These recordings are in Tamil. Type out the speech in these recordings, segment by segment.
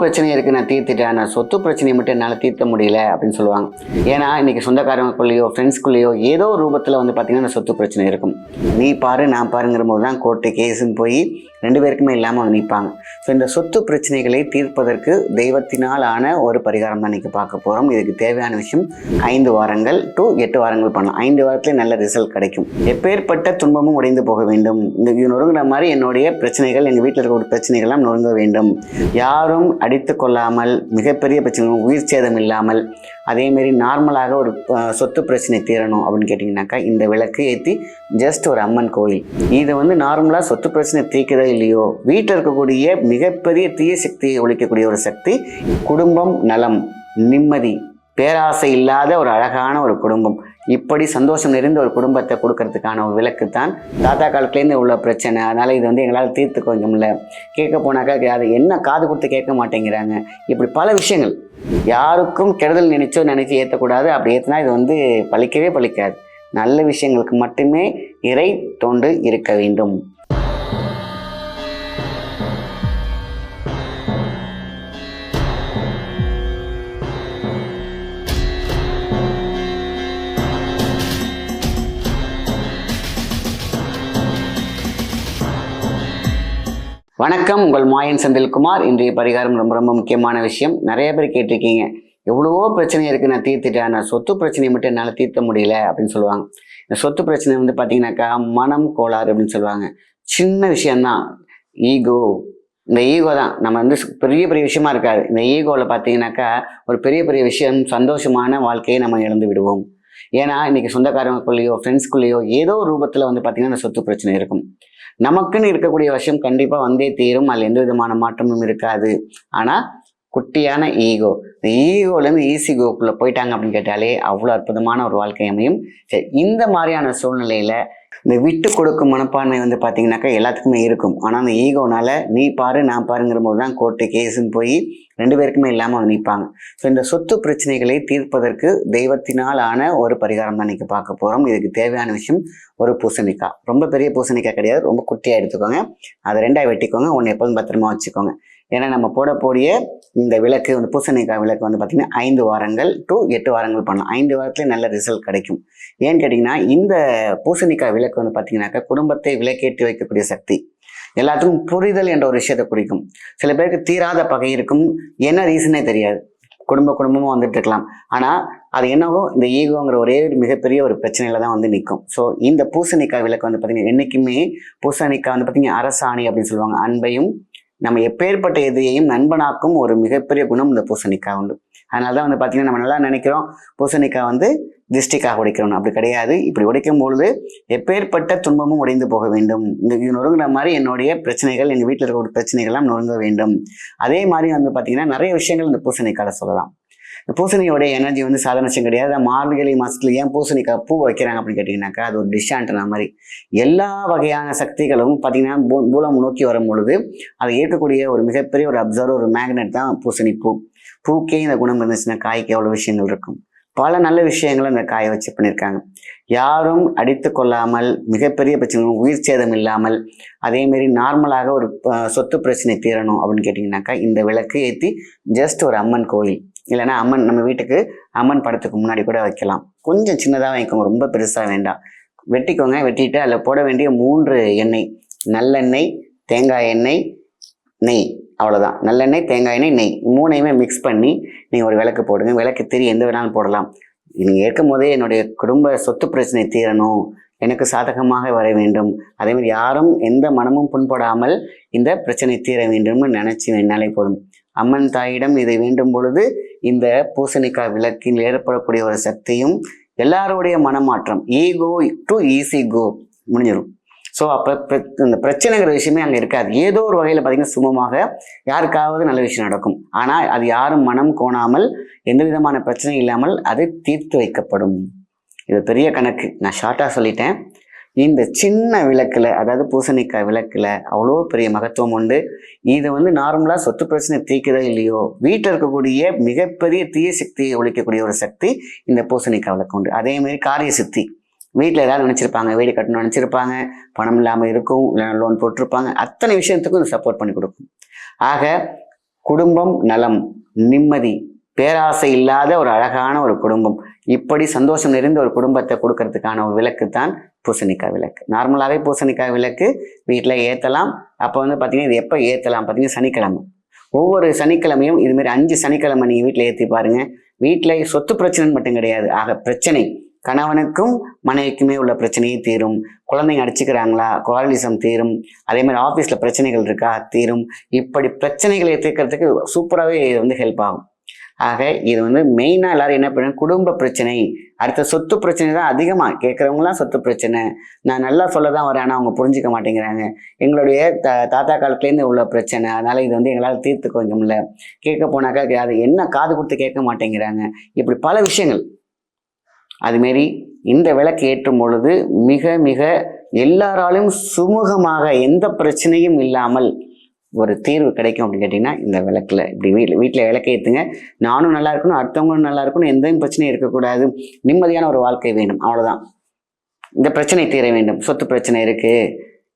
பிரச்சனை இருக்குது, நான் தீர்த்துட்டேன், நான் சொத்து பிரச்சனையை மட்டும் என்னால் தீர்த்த முடியல அப்படின்னு சொல்லுவாங்க. ஏன்னா இன்றைக்கி சொந்தக்காரங்களுக்குள்ளேயோ ஃப்ரெண்ட்ஸ்குள்ளேயோ ஏதோ ஒரு ரூபத்தில் பார்த்திங்கன்னா அந்த சொத்து பிரச்சனை இருக்கும். நீ பாரு நான் பாருங்கிற போது தான் கோர்ட்டு கேஸுன்னு போய் ரெண்டு பேருக்குமே இல்லாமல் வந்து நிற்பாங்க. ஸோ இந்த சொத்து பிரச்சனைகளை தீர்ப்பதற்கு தெய்வத்தினால் ஆன ஒரு பரிகாரம் தான் இன்றைக்கி பார்க்க போகிறோம். இதுக்கு தேவையான விஷயம் 5 வாரங்கள் டு 8 வாரங்கள் பண்ணலாம். 5 வாரத்துலேயே நல்ல ரிசல்ட் கிடைக்கும். எப்பேற்பட்ட துன்பமும் உடைந்து போக வேண்டும். இது நொறுங்குற மாதிரி என்னுடைய பிரச்சனைகள், எங்கள் வீட்டில் இருக்கிற பிரச்சனைகள்லாம் நொறுங்க வேண்டும். யாரும் அடித்து கொள்ளாமல், மிகப்பெரிய பிரச்சனைகள், உயிர் சேதம் இல்லாமல், அதேமாரி நார்மலாக ஒரு சொத்து பிரச்சனை தீரணும் அப்படின்னு கேட்டிங்கனாக்கா இந்த விளக்கு ஏற்றி ஜஸ்ட் ஒரு அம்மன் கோயில். இதை நார்மலாக சொத்து பிரச்சனை தீர்க்கிறதோ இல்லையோ, வீட்டில் இருக்கக்கூடிய மிகப்பெரிய தீய சக்தியை ஒழிக்கக்கூடிய ஒரு சக்தி, குடும்பம் நலம், நிம்மதி, பேராசை இல்லாத ஒரு அழகான ஒரு குடும்பம், இப்படி சந்தோஷம் நிறைந்த ஒரு குடும்பத்தை கொடுக்கறதுக்கான ஒரு விளக்கு தான். தாத்தா காலத்துலேருந்து உள்ள பிரச்சனை, அதனால் இது எங்களால் தீர்த்து கொஞ்சம் முடியல, கேட்க போனாக்கா அது என்ன காது கொடுத்து கேட்க மாட்டேங்கிறாங்க, இப்படி பல விஷயங்கள். யாருக்கும் கெடுதல் நினச்சி ஏற்றக்கூடாது. அப்படி ஏற்றினா இது பழிக்கவே பழிக்காது. நல்ல விஷயங்களுக்கு மட்டுமே இறை தொண்டு இருக்க வேண்டும். வணக்கம், உங்கள் மாயன் செந்தில்குமார். இன்றைய பரிகாரம் ரொம்ப ரொம்ப முக்கியமான விஷயம். நிறைய பேர் கேட்டிருக்கீங்க, எவ்வளவோ பிரச்சனை இருக்குது, நான் தீர்த்துட்டேன், நான் சொத்து பிரச்சனையை மட்டும் என்னால் தீர்த்த முடியல அப்படின்னு சொல்லுவாங்க. இந்த சொத்து பிரச்சனை பார்த்தீங்கன்னாக்கா மனம் கோளாறு அப்படின்னு சொல்லுவாங்க. சின்ன விஷயந்தான், ஈகோ. இந்த ஈகோ தான் நம்ம பெரிய பெரிய விஷயமா இருக்காது. இந்த ஈகோவில் பார்த்தீங்கன்னாக்கா ஒரு பெரிய விஷயம், சந்தோஷமான வாழ்க்கையை நம்ம இழந்து விடுவோம். ஏன்னா இன்றைக்கி சொந்தக்காரங்களுக்குள்ளேயோ ஃப்ரெண்ட்ஸ்குள்ளேயோ ஏதோ ஒரு ரூபத்தில் பார்த்தீங்கன்னா இந்த சொத்து பிரச்சனை இருக்கும். நமக்குன்னு இருக்கக்கூடிய விஷயம் கண்டிப்பாக வந்தே தீரும். அதில் எந்த விதமான மாற்றமும் இருக்காது. ஆனால் குட்டியான ஈகோ, இந்த ஈகோலேருந்து ஈசிகோக்குள்ளே போயிட்டாங்க அப்படின்னு கேட்டாலே அவ்வளோ அற்புதமான ஒரு வாழ்க்கை அமையும். சரி, இந்த மாதிரியான சூழ்நிலையில் இந்த விட்டு கொடுக்கும் மனப்பான்மை பார்த்தீங்கன்னாக்கா எல்லாத்துக்குமே இருக்கும். ஆனால் அந்த ஈகோனால நீ பாரு நான் பாருங்கிற போது தான் கோர்ட்டு கேஸுன்னு போய் ரெண்டு பேருக்குமே இல்லாமல் வந்து நிற்பாங்க. ஸோ இந்த சொத்து பிரச்சனைகளை தீர்ப்பதற்கு தெய்வத்தினால் ஆன ஒரு பரிகாரம் தான் இன்றைக்கி பார்க்க போகிறோம். இதுக்கு தேவையான விஷயம் ஒரு பூசணிக்காய். ரொம்ப பெரிய பூசணிக்காய் கிடையாது, ரொம்ப குட்டியாக எடுத்துக்கோங்க. அதை 2ஆக வெட்டிக்கோங்க. ஒன்று எப்போதும் பத்திரமா வச்சுக்கோங்க. ஏன்னா நம்ம போடக்கூடிய இந்த விளக்கு பூசணிக்காய் விளக்கு பார்த்திங்கன்னா 5 வாரங்கள் டு 8 வாரங்கள் பண்ணலாம். 5 வாரத்துலேயே நல்ல ரிசல்ட் கிடைக்கும். ஏன்னு கேட்டிங்கன்னா இந்த பூசணிக்காய் விளக்கு பார்த்திங்கனாக்கா குடும்பத்தை விளக்கேற்றி வைக்கக்கூடிய சக்தி. எல்லாத்துக்கும் புரிதல் என்ற ஒரு விஷயத்தை குறிக்கும். சில பேருக்கு தீராத பகை இருக்கும், என்ன ரீசனே தெரியாது. குடும்பமாக வந்துட்டு இருக்கலாம். ஆனால் அது என்னவோ இந்த ஈகோங்கிற ஒரே மிகப்பெரிய ஒரு பிரச்சனையில தான் நிற்கும். ஸோ இந்த பூசணிக்காய் விளக்கு பார்த்தீங்கன்னா என்றைக்குமே பூசணிக்காய் பார்த்தீங்கன்னா அரசாணி அப்படின்னு சொல்லுவாங்க. அன்பையும் நம்ம எப்பேற்பட்ட எதிரியையும் நண்பனாக்கும் ஒரு மிகப்பெரிய குணம் இந்த பூசணிக்காய் உண்டு. அதனால தான் பார்த்தீங்கன்னா நம்ம நல்லா நினைக்கிறோம் பூசணிக்காய் திருஷ்டிக்காக உடைக்கிறோம். அப்படி கிடையாது. இப்படி உடைக்கும் பொழுது எப்பேற்பட்ட துன்பமும் உடைந்து போக வேண்டும். இது நொறுங்குற மாதிரி என்னுடைய பிரச்சனைகள், எங்கள் வீட்டில் இருக்கிற பிரச்சனைகள்லாம் நொறுங்க வேண்டும். அதே மாதிரி பார்த்தீங்கன்னா நிறைய விஷயங்கள் இந்த பூசணிக்காய் சொல்லலாம். இந்த பூசணியோடைய எனர்ஜி சாதாரண விஷயம் கிடையாது. மார்கழி மாதத்துல ஏன் பூசணிக்காய் பூ வைக்கிறாங்க அப்படின்னு கேட்டிங்கனாக்கா அது ஒரு டிஷ்ஷான்ட்டுன மாதிரி எல்லா வகையான சக்திகளும் பார்த்தீங்கன்னா பூலம் நோக்கி வரும் பொழுது அதை ஏற்கக்கூடிய ஒரு மிகப்பெரிய ஒரு அப்சர்வர், ஒரு மேக்னெட் தான் பூசணி பூ. பூக்கே இந்த குணம் இருந்துச்சுன்னா காய்க்கு எவ்வளோ விஷயங்கள் இருக்கும். பல நல்ல விஷயங்களை இந்த காயை வச்சு பண்ணியிருக்காங்க. யாரும் அடித்து கொள்ளாமல், மிகப்பெரிய பிரச்சனைகள், உயிர் சேதம் இல்லாமல், அதேமாரி நார்மலாக ஒரு சொத்து பிரச்சனை தீரணும் அப்படின்னு கேட்டிங்கனாக்கா இந்த விளக்கு ஏற்றி ஜஸ்ட் ஒரு அம்மன் கோயில், இல்லைன்னா அம்மன் நம்ம வீட்டுக்கு அம்மன் படத்துக்கு முன்னாடி கூட வைக்கலாம். கொஞ்சம் சின்னதாக வைக்கோங்க, ரொம்ப பெருசாக வேண்டாம். வெட்டிக்கோங்க. வெட்டிட்டு அதில் போட வேண்டிய 3 எண்ணெய், நல்லெண்ணெய், தேங்காய் எண்ணெய், நெய், அவ்வளோதான். நல்லெண்ணெய், தேங்காய் எண்ணெய், நெய் 3ஐயுமே மிக்ஸ் பண்ணி நீங்கள் ஒரு விளக்கு போடுங்க. விளக்கு திரி எந்த வேணாலும் போடலாம். நீங்கள் ஏற்கும் போதே என்னுடைய குடும்ப சொத்து பிரச்சனை தீரணும், எனக்கு சாதகமாக வர வேண்டும், அதேமாதிரி யாரும் எந்த மனமும் புண்படாமல் இந்த பிரச்சனை தீர வேண்டும்னு நினச்சி வேணாலே போதும். அம்மன் தாயிடம் இதை வேண்டும் பொழுது இந்த பூசணிக்காய் விளக்கில் ஏற்படக்கூடிய ஒரு சக்தியும் எல்லாருடைய மனமாற்றம், ஈகோ டு ஈஸிகோ முடிஞ்சிடும். ஸோ அப்போ இந்த பிரச்சனைங்கிற விஷயமே அங்கே இருக்காது. ஏதோ ஒரு வகையில் பார்த்தீங்கன்னா சுமமாக யாருக்காவது நல்ல விஷயம் நடக்கும். ஆனால் அது யாரும் மனம் கோணாமல், எந்த விதமான பிரச்சனையும் இல்லாமல் அது தீர்த்து வைக்கப்படும். இது பெரிய கணக்கு, நான் ஷார்ட்டாக சொல்லிட்டேன். இந்த சின்ன விளக்கில், அதாவது பூசணிக்காய் விளக்கில் அவ்வளோ பெரிய மகத்துவம் உண்டு. இது நார்மலாக சொத்து பிரச்சனை தீர்க்கிறதோ இல்லையோ, வீட்டில் இருக்கக்கூடிய மிகப்பெரிய தீய சக்தியை ஒழிக்கக்கூடிய ஒரு சக்தி இந்த பூசணிக்காய் விளக்கு உண்டு. அதேமாதிரி காரிய சித்தி, வீட்டில் ஏதாவது நினச்சிருப்பாங்க, வீடு கட்டணும்னு நினச்சிருப்பாங்க, பணம் இல்லாமல் இருக்கும், இல்லைன்னா லோன் போட்டிருப்பாங்க, அத்தனை விஷயத்துக்கும் இது சப்போர்ட் பண்ணி கொடுக்கும். ஆக குடும்பம் நலம், நிம்மதி, பேராசை இல்லாத ஒரு அழகான ஒரு குடும்பம், இப்படி சந்தோஷம் நிறைந்த ஒரு குடும்பத்தை கொடுக்கறதுக்கான ஒரு விளக்கு தான் பூசணிக்காய் விளக்கு. நார்மலாகவே பூசணிக்காய் விளக்கு வீட்டில் ஏற்றலாம். அப்போ வந்து பார்த்தீங்கன்னா இது எப்போ ஏற்றலாம் பார்த்தீங்கன்னா சனிக்கிழமை. ஒவ்வொரு சனிக்கிழமையும் இதுமாரி 5 சனிக்கிழமை நீங்கள் வீட்டில் ஏற்றி பாருங்க. வீட்டில் சொத்து பிரச்சனைன்னு மட்டும் கிடையாது, ஆக பிரச்சனை கணவனுக்கும் மனைவிக்குமே உள்ள பிரச்சனையே தீரும். குழந்தைங்க அடிச்சுக்கிறாங்களா, குவாலிசம் தீரும். அதே மாதிரி ஆஃபீஸில் பிரச்சனைகள் இருக்கா தீரும். இப்படி பிரச்சனைகளை தீர்க்கறதுக்கு சூப்பராகவே இது வந்து ஹெல்ப் ஆகும். ஆக இது வந்து மெயினாக எல்லாரும் என்ன பண்ணுங்க, குடும்ப பிரச்சனை, அடுத்த சொத்து பிரச்சனை தான் அதிகமாக கேட்குறவங்களாம் சொத்து பிரச்சனை. நான் நல்லா சொல்ல தான் வரேன், ஆனால் அவங்க புரிஞ்சிக்க மாட்டேங்கிறாங்க. எங்களுடைய தாத்தா காலத்துலேருந்து உள்ள பிரச்சனை, அதனால் இது வந்து எங்களால் தீர்த்துக்க கொஞ்சம் இல்லை. கேட்க போனாக்கா அது என்ன காது கொடுத்து கேட்க மாட்டேங்கிறாங்க. இப்படி பல விஷயங்கள். அதுமாரி இந்த விளக்கு ஏற்றும் பொழுது மிக மிக எல்லாராலும் சுமூகமாக எந்த பிரச்சனையும் இல்லாமல் ஒரு தீர்வு கிடைக்கும் அப்படின்னு கேட்டிங்கன்னா இந்த விளக்கில் இப்படி வீட்டில் விளக்கு ஏற்றுங்க. நானும் நல்லா இருக்கணும், அடுத்தவங்களும் நல்லா இருக்கணும், எந்த பிரச்சனையும் இருக்கக்கூடாது, நிம்மதியான ஒரு வாழ்க்கை வேண்டும், அவ்வளோதான். இந்த பிரச்சனை தீர வேண்டும், சொத்து பிரச்சனை இருக்குது,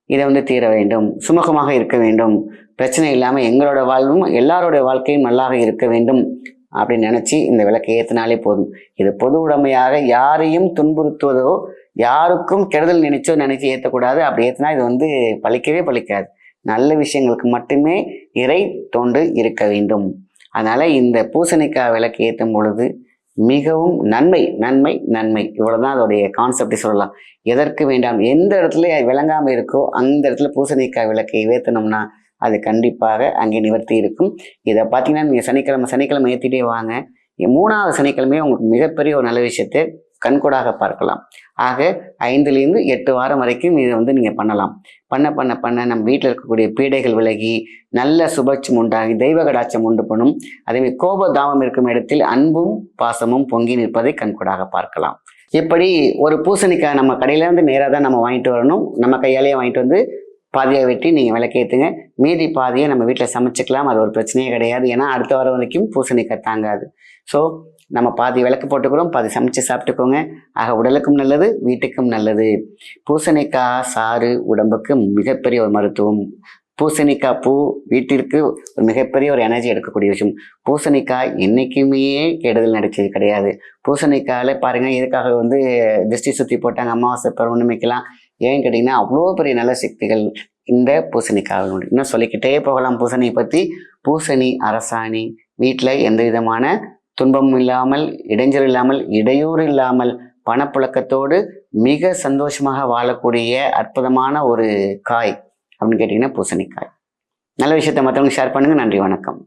இதை வந்து தீர வேண்டும், சுமூகமாக இருக்க வேண்டும், பிரச்சனை இல்லாமல் எங்களோட வாழ்வும் எல்லாரோடைய வாழ்க்கையும் நல்லாக இருக்க வேண்டும் அப்படின்னு நினச்சி இந்த விளக்கை ஏற்றினாலே போதும். இது பொது உடைமையாக யாரையும் துன்புறுத்துவதோ யாருக்கும் கெடுதல் நினைச்சு ஏற்றக்கூடாது. அப்படி ஏற்றினா இது வந்து பலிக்கவே பலிக்காது. நல்ல விஷயங்களுக்கு மட்டுமே இறை தொண்டு இருக்க வேண்டும். அதனால இந்த பூசணிக்காய் விளக்கு ஏற்றும் பொழுது மிகவும் நன்மை நன்மை நன்மை, இவ்வளவுதான் அதோடைய கான்செப்டை சொல்லலாம். எதற்கு வேண்டாம், எந்த இடத்துல விளங்காமல் இருக்கோ அந்த இடத்துல பூசணிக்காய் விளக்கை ஏற்றணும்னா அது கண்டிப்பாக அங்கே நிவர்த்தி இருக்கும். இதை பார்த்தீங்கன்னா நீங்கள் சனிக்கிழமை ஏற்றிட்டே வாங்க. 3வது சனிக்கிழமையே உங்களுக்கு மிகப்பெரிய ஒரு நல்ல விஷயத்தை கண்கூடாக பார்க்கலாம். ஆக 5லிருந்து 8 வாரம் வரைக்கும் இதை வந்து நீங்கள் பண்ணலாம். பண்ண நம்ம வீட்டில் இருக்கக்கூடிய பீடைகள் விலகி நல்ல சுபட்சம் உண்டாகி தெய்வ கடாட்சம் உண்டு பண்ணும். அதேமாதிரி கோபதாமம் இருக்கும் இடத்தில் அன்பும் பாசமும் பொங்கி நிற்பதை கண்கூடாக பார்க்கலாம். இப்படி ஒரு பூசணிக்காய் நம்ம கடையிலேருந்து நேராக தான் நம்ம வாங்கிட்டு வரணும். நம்ம கையாலேயே வாங்கிட்டு வந்து பாதியை வெட்டி நீங்கள் விளக்கேற்றுங்க. மீதி பாதியை நம்ம வீட்டில் சமைச்சிக்கலாம், அது ஒரு பிரச்சனையே கிடையாது. ஏன்னா அடுத்த வாரம் வரைக்கும் பூசணிக்காய் தாங்காது. ஸோ நம்ம பாதி விளக்கு போட்டுக்கிறோம், பாதி சமைச்சு சாப்பிட்டுக்கோங்க. ஆக உடலுக்கும் நல்லது, வீட்டுக்கும் நல்லது. பூசணிக்காய் சாறு உடம்புக்கு மிகப்பெரிய ஒரு மருத்துவம். பூசணிக்காய் பூ வீட்டிற்கு ஒரு மிகப்பெரிய ஒரு எனர்ஜி எடுக்கக்கூடிய விஷயம். பூசணிக்காய் என்றைக்குமே கெடுதல் நடிச்சது கிடையாது. பூசணிக்காயில் பாருங்கள், எதுக்காக வந்து திருஷ்டி சுற்றி போட்டாங்க, அமாவாசை பௌர்ணமிக்கெல்லாம் ஏன்னு கேட்டிங்கன்னா அவ்வளோ பெரிய நல்ல சக்திகள் இந்த பூசணிக்காய். இன்னும் சொல்லிக்கிட்டே போகலாம் பூசணியை பற்றி. பூசணி அரசாணி, வீட்டில் எந்த விதமான துன்பமும் இல்லாமல், இடைஞ்சல் இல்லாமல், இடையூறு இல்லாமல், பணப்புழக்கத்தோடு மிக சந்தோஷமாக வாழக்கூடிய அற்புதமான ஒரு காய் அப்படின்னு கேட்டிங்கன்னா பூசணிக்காய். நல்ல விஷயத்தை மற்றவங்க ஷேர் பண்ணுங்கள். நன்றி, வணக்கம்.